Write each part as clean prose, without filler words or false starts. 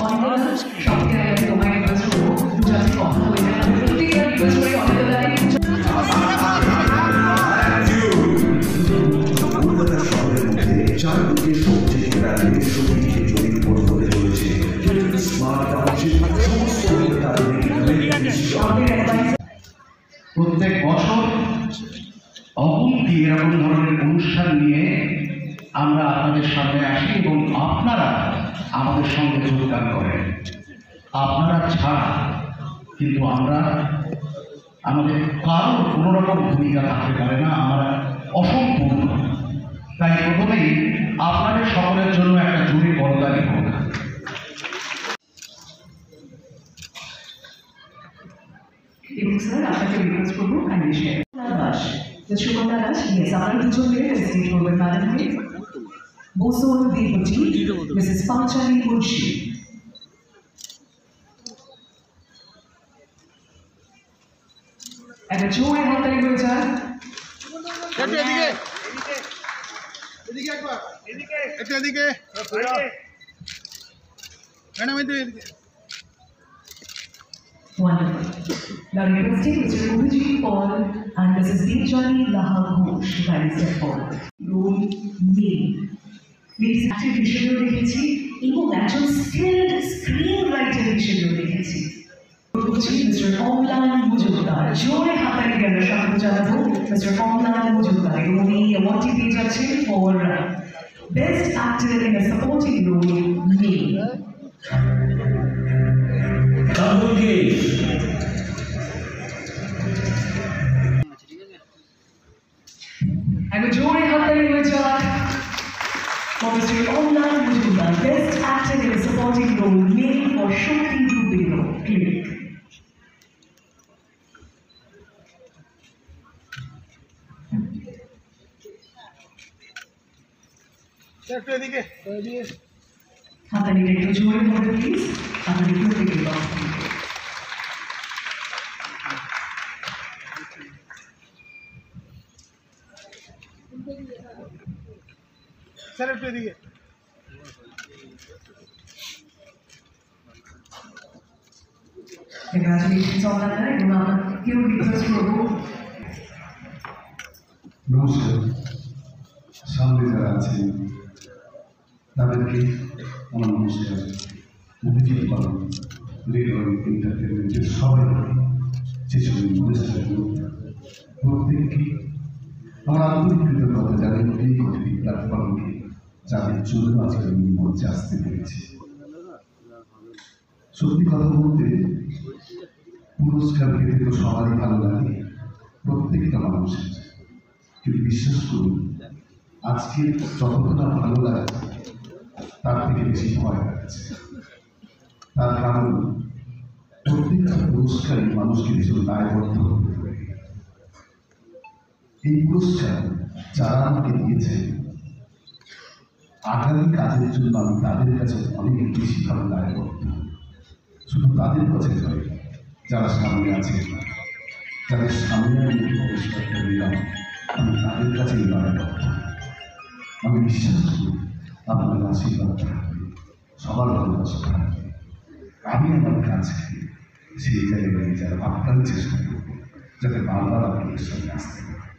সবকে আমি তোমায় রিকোয়েস্ট করবো দুটো আছে কথা হয়ে যায় আমি প্রত্যেকটা রিকোয়েস্ট করি অনেক প্রত্যেক বছর অগুন্তি এরকম ধরনের অনুষ্ঠান নিয়ে আমরা আপনাদের সামনে আসি এবং আপনারা আমাদের সঙ্গে যোগদান করেন। আপনারা ছাড়া কিন্তু আমরা আমাদের কারোর কোনো রকম ভূমিকা থাকতে পারে না, আমরা অসম্পূর্ণ। তাই প্রথমেই আপনাদের সকলের জন্য একটা জুড়ি বরদানি হোক। এবং স্যার আপনাকে রিকোয়েস্ট করবো kindly share Das Sukanya Das yes আপনারা দুজন মিলে প্রেজেন্ট করবেন ম্যাডামকে বসুন দেবজি মিসেস পাঞ্চালি মুন্সি একটা জোরে হাততালি হয়ে যায় Wonderful. Now requesting Mr. Ubhijit Paul and Mrs. Deepjali Laha Ghosh to kindly step forward. Role name. Ladies active হিসেবেও দেখেছি এবং একজন skilled screenwriter হিসেবেও দেখেছি। Mr. Omlan Mujumdar. জোরে হাততালি দিয়ে আমরা স্বাগত জানাবো Mr. Omlan Mujumdar এবং উনি অ্যাওয়ার্ডটি পেয়ে যাচ্ছেন for Best Actor in a Supporting Role name. And a jore hattali hoye jay for Mr. Omlan Mujumdar, Best Actor in a Supporting Role, male for Shakti Rubino Clinic. Hattali ekটু jore hobe please. Hattali প্রত্যেকে দাও। Sir उठे दिए Congratulations on that night. Give request করবো নমস্কার। সামনে যারা আছেন তাদেরকে আমার নমস্কার। অভিজিৎ পাল রেডিও এন্টারটেনমেন্টের সবাই যে ছবি অনুষ্ঠান প্রত্যেককে আমার আন্তরিক কৃতজ্ঞতা জানাই এই কঠিন প্ল্যাটফর্মকে যাদের জন্য আজকে আমি মঞ্চে আসতে পেরেছি। সত্যি কথা বলতে পুরস্কার পেতে তো সবারই ভালো লাগে, প্রত্যেকটা মানুষের, কিন্তু বিশ্বাস করুন আজকে যতটা ভালো লাগছে তার থেকে বেশি ভয় লাগছে। তার কারণ প্রত্যেকটা পুরস্কারই মানুষকে ভীষণ দায়বদ্ধ করতে পারে। এই পুরস্কার যারা আমাকে দিয়েছে আগামী কাজের জন্য আমি তাদের কাছে অনেক বেশি ভালো দায়বদ্ধ। শুধু তাদের কাছে নয়, যারা সামনে আছে, যাদের সামনে আমি পুরস্কারটা দিলাম আমি তাদের কাছেই দায়বদ্ধ। আমি বিশ্বাস করি আপনার আশীর্বাদ থাকবে, সবার ভালোবাসা থাকবে। আমি আমার কাজকে সেই জায়গায় যারা আপ্রাণ চেষ্টা করবো যাতে বারবার আপনাদের সামনে আসতে পারে।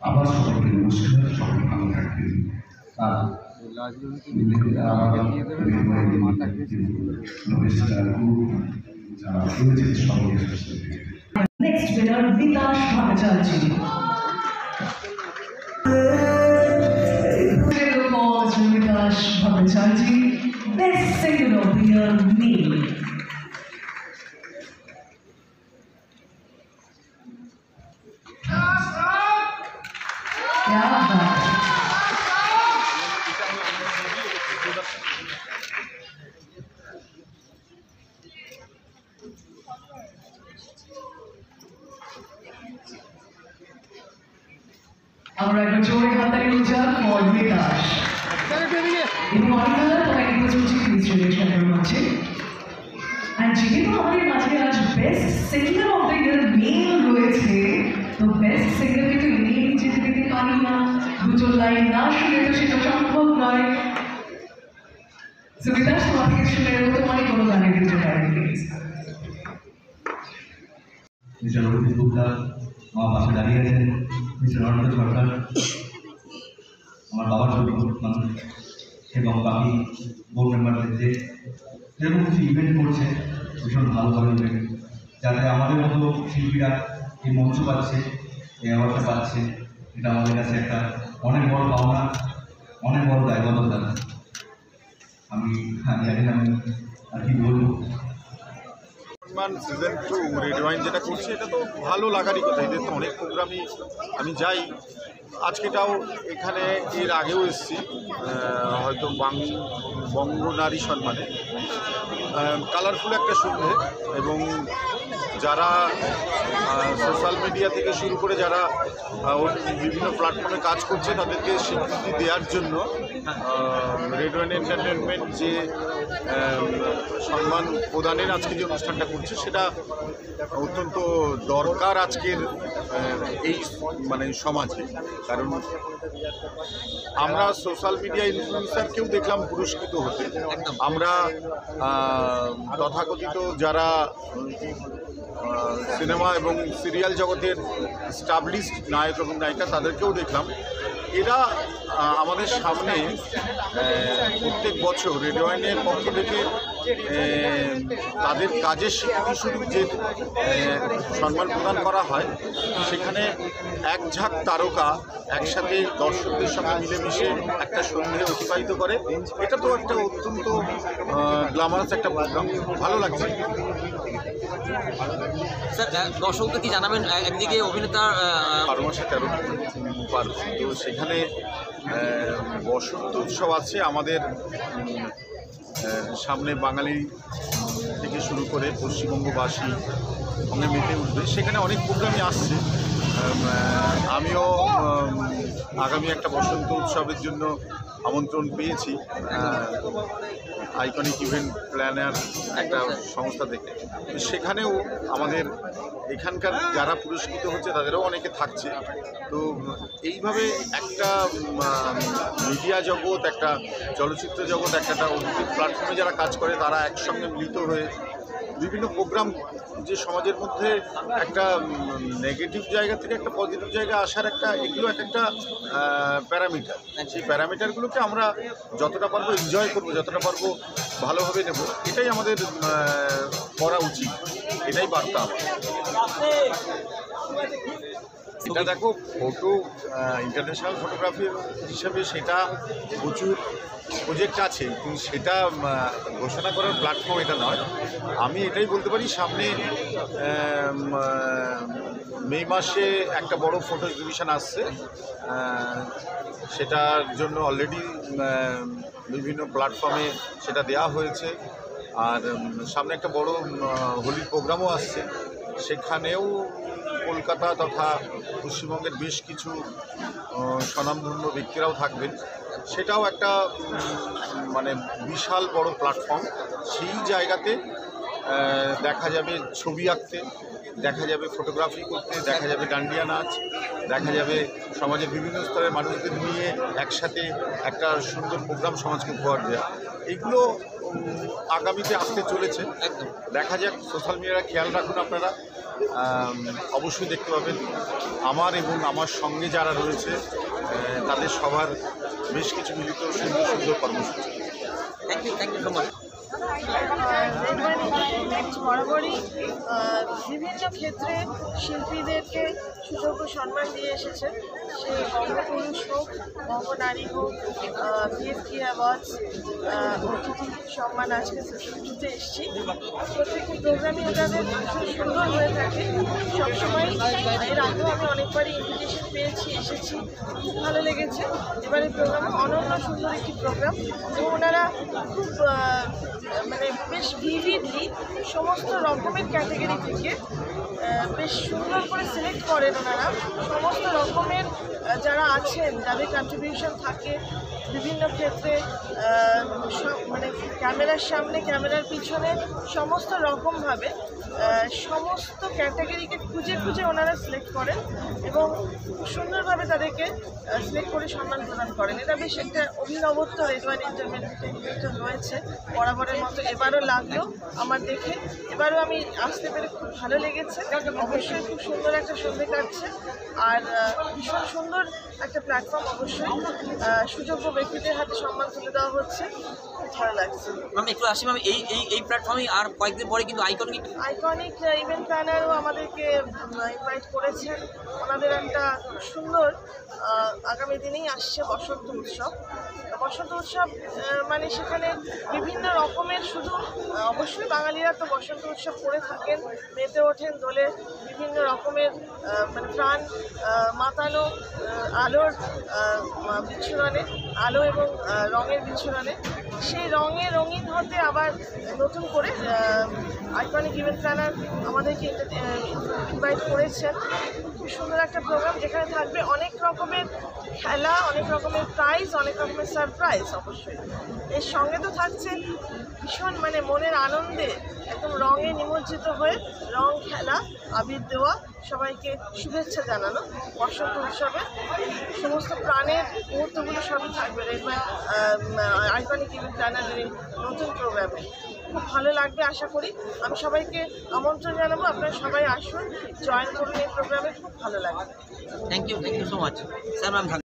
আবার সবাইকে নমস্কার, সবাই ভালো থাকবেন। আর যারা রয়েছে সবাই Next winner, Vikash Bhattacharya. Mr. Vikash Bhattacharya, Best Singer of the Year, male. আমরা একটা জোরে হাততালি উচ্চার for Vikash এবং অনিতা তোমায় রিকোয়েস্ট করছি প্লিজ চলে এসো আমার মাঝে। আর যেহেতু আমাদের মাঝে আজ best singer of the year male রয়েছে, তো বেস্ট সিঙ্গারকে তো এড়িয়ে যেতে দিতে পারি না, দুটো লাইন না শুনে তো সেটা সম্ভব নয়। সো বিকাশ তোমার থেকে শুনে নেবো তোমারই কোনো গানে মিস্টার অভিজিৎ গুপ্তা আমার পাশে দাঁড়িয়ে আছেন, মিস্টার অনন্ত সরকার আমার বাবার ছোট মানুষ, এবং বাকি বোর্ড মেম্বারদের যে এরকম কিছু ইভেন্ট করছে ভীষণ ভালোভাবে ইভেন্ট, যাতে আমাদের মতো শিল্পীরা এই মঞ্চ পাচ্ছে, এই অ্যাওয়ার্ডটা পাচ্ছে, এটা আমাদের কাছে একটা অনেক বড় পাওনা, অনেক বড় দায়বদ্ধতা। আমি জানি না আমি আর কি বলবো। সম্মান সিজন 2 রেড ওয়াইন যেটা করছে এটা তো ভালো লাগারই কথা। এদের তো অনেক প্রোগ্রামই আমি যাই, আজকেটাও এখানে এর আগেও এসেছি, হয়তো বঙ্গ নারী সম্মানে। কালারফুল একটা সন্ধে, এবং যারা সোশ্যাল মিডিয়া থেকে শুরু করে যারা বিভিন্ন প্ল্যাটফর্মে কাজ করছে তাদেরকে স্বীকৃতি দেওয়ার জন্য রেড ওয়াইন এন্টারটেনমেন্ট যে সম্মান প্রদানের আজকে যে অনুষ্ঠানটা করছে সেটা অত্যন্ত দরকার আজকের এই মানে সমাজে। কারণ আমরা সোশ্যাল মিডিয়া ইনফ্লুয়েন্সারকেও দেখলাম পুরস্কৃত হতে, আমরা তথাকথিত যারা সিনেমা এবং সিরিয়াল জগতের স্টাবলিশড নায়ক এবং নায়িকা তাদেরকেও দেখলাম। এরা আমাদের সামনে প্রত্যেক বছর রেড ওয়াইনের পক্ষ থেকে তাদের কাজের স্বীকৃতিস্বরূপ যে সম্মান প্রদান করা হয়, সেখানে এক ঝাঁক তারকা একসাথে দর্শকদের সঙ্গে মিলেমিশে একটা সন্ধে অতিবাহিত করে। এটা তো একটা অত্যন্ত গ্ল্যামারাস একটা প্রোগ্রাম, ভালো লাগছে। স্যার দর্শকদের কি জানাবেন? একদিকে অভিনেতা 12 মাসে 13 পার, তো সেখানে বসন্ত উৎসব আছে আমাদের সামনে, বাঙালি থেকে শুরু করে পশ্চিমবঙ্গবাসী সঙ্গে মেতে উঠবে, সেখানে অনেক প্রোগ্রামই আসছে। আমিও আগামী একটা বসন্ত উৎসবের জন্য আমন্ত্রণ পেয়েছি আইকনিক ইভেন্ট প্ল্যানার একটা সংস্থা থেকে। সেখানেও আমাদের এখানকার যারা পুরস্কৃত হচ্ছে তাদেরও অনেকে থাকছে। তো এইভাবে একটা মিডিয়া জগৎ, একটা চলচ্চিত্র জগৎ, একটা অন্তিম প্ল্যাটফর্মে যারা কাজ করে তারা একসঙ্গে মিলিত হয়ে বিভিন্ন প্রোগ্রাম যে সমাজের মধ্যে একটা নেগেটিভ জায়গা থেকে একটা পজিটিভ জায়গা আসার একটা, এগুলো একটা প্যারামিটার। সেই প্যারামিটারগুলোকে আমরা যতটা পারবো এনজয় করবো, যতটা পারবো ভালোভাবে নেব, এটাই আমাদের করা উচিত, এটাই বার্তা আমার। এটা দেখো, ফটো ইন্টারন্যাশনাল ফটোগ্রাফি হিসেবে সেটা প্রচুর প্রজেক্ট আছে, কিন্তু সেটা ঘোষণা করার প্ল্যাটফর্ম এটা নয়। আমি এটাই বলতে পারি, সামনে মে মাসে একটা বড় ফটো এক্সিবিশন আসছে, সেটার জন্য অলরেডি বিভিন্ন প্ল্যাটফর্মে সেটা দেওয়া হয়েছে। আর সামনে একটা বড় হোলির প্রোগ্রামও আসছে, সেখানেও কলকাতা তথা পশ্চিমবঙ্গের বেশ কিছু স্বনামধন্য ব্যক্তিরাও থাকবেন। সেটাও একটা মানে বিশাল বড় প্ল্যাটফর্ম। সেই জায়গাতে দেখা যাবে ছবি আঁকতে, দেখা যাবে ফটোগ্রাফি করতে, দেখা যাবে ডান্ডিয়া নাচ, দেখা যাবে সমাজের বিভিন্ন স্তরের মানুষদের নিয়ে একসাথে একটা সুন্দর প্রোগ্রাম সমাজকে উপহার দেওয়া। এগুলো আগামীতে আসতে চলেছে, দেখা যাক। সোশ্যাল মিডিয়ায় খেয়াল রাখুন আপনারা, অবশ্যই দেখতে পাবেন আমার এবং আমার সঙ্গে যারা রয়েছে তাদের সবার বেশ কিছু মিলিত সুন্দর সুন্দর কর্মসূচি। Thank you so much. বরাবরই বিভিন্ন ক্ষেত্রে শিল্পীদেরকে সুযোগ ও সম্মান দিয়ে এসেছে। সে বঙ্গপুরুষ হোক, বঙ্গনারী হোক, বিএফটি অ্যাওয়ার্ডস, অতিথি সম্মান, আজকে সুযোগতে এসেছি। প্রত্যেকটি প্রোগ্রামই ওটাদের খুব সুন্দর হয়ে থাকে সবসময়। এর আগেও আমি অনেকবারই ইনভিটেশন পেয়েছি, এসেছি, খুব ভালো লেগেছে। এবারে প্রোগ্রাম অনন্য সুন্দর একটি প্রোগ্রাম, এবং ওনারা খুব মানে বেশ ভিভিডলি সমস্ত রকমের ক্যাটাগরি থেকে বেশ সুন্দর করে সিলেক্ট করেন ওনারা। সমস্ত রকমের যারা আছেন, যাদের কন্ট্রিবিউশন থাকে, বিভিন্ন ক্ষেত্রে মানে ক্যামেরার সামনে ক্যামেরার পিছনে সমস্ত রকমভাবে সমস্ত ক্যাটাগরিকে খুঁজে খুঁজে ওনারা সিলেক্ট করেন এবং খুব সুন্দরভাবে তাদেরকে সিলেক্ট করে সম্মান প্রদান করেন। এটা বেশ একটা অভিনবত্ব রেডওয়ান ইন্টারমিডিয়েট রয়েছে বরাবরের মতো এবারও লাগলো আমার দেখে, এবারও আমি আসতে পেরে খুব ভালো লেগেছে। অবশ্যই খুব সুন্দর একটা সন্ধে কাটছে আর ভীষণ সুন্দর একটা প্ল্যাটফর্ম। অবশ্যই সুযোগ্য ব্যক্তিদের হাতে সম্মান তুলে দেওয়া হচ্ছে, খুব ভালো লাগছে। ম্যাম একটু আসি ম্যাম, এই প্ল্যাটফর্মে আর কয়েকদিন পরে কিন্তু আইকনিক ইভেন্ট প্ল্যানারও আমাদেরকে ইনভাইট করেছেন। ওনাদের একটা সুন্দর আগামী দিনেই আসছে বসন্ত উৎসব। বসন্ত উৎসব মানে সেখানে বিভিন্ন রকমের শুধু অবশ্যই বাঙালিরা তো বসন্ত উৎসব করে থাকেন, মেতে ওঠেন দোলে বিভিন্ন রকমের মানে প্রাণ মাতানো আলোর বিচ্ছুরণে, আলো এবং রঙের বিচ্ছুরণে। সেই রঙে রঙিন হতে আবার নতুন করে আইকনিক ইভেন্ট প্ল্যানার আমাদেরকে ইনভাইট করেছেন। খুব সুন্দর একটা প্রোগ্রাম যেখানে থাকবে অনেক রকমের খেলা, অনেক রকমের প্রাইজ, অনেক রকমের সারপ্রাইজ। অবশ্যই এর সঙ্গে তো থাকছে ভীষণ মানে মনের আনন্দে একদম রঙে নিমজ্জিত হয়ে রং খেলা, আবির দেওয়া, সবাইকে শুভেচ্ছা জানানো। বসন্ত উৎসবে সমস্ত প্রাণের মুহূর্তগুলো সবই থাকবে রেডওয়ান আইকনিক ইভেন্ট প্ল্যানারের এই নতুন প্রোগ্রামে। খুব ভালো লাগবে আশা করি। আমি সবাইকে আমন্ত্রণ জানাবো, আপনারা সবাই আসুন, জয়েন করুন এই প্রোগ্রামে, খুব ভালো লাগবে। Thank you so much sir ma'am.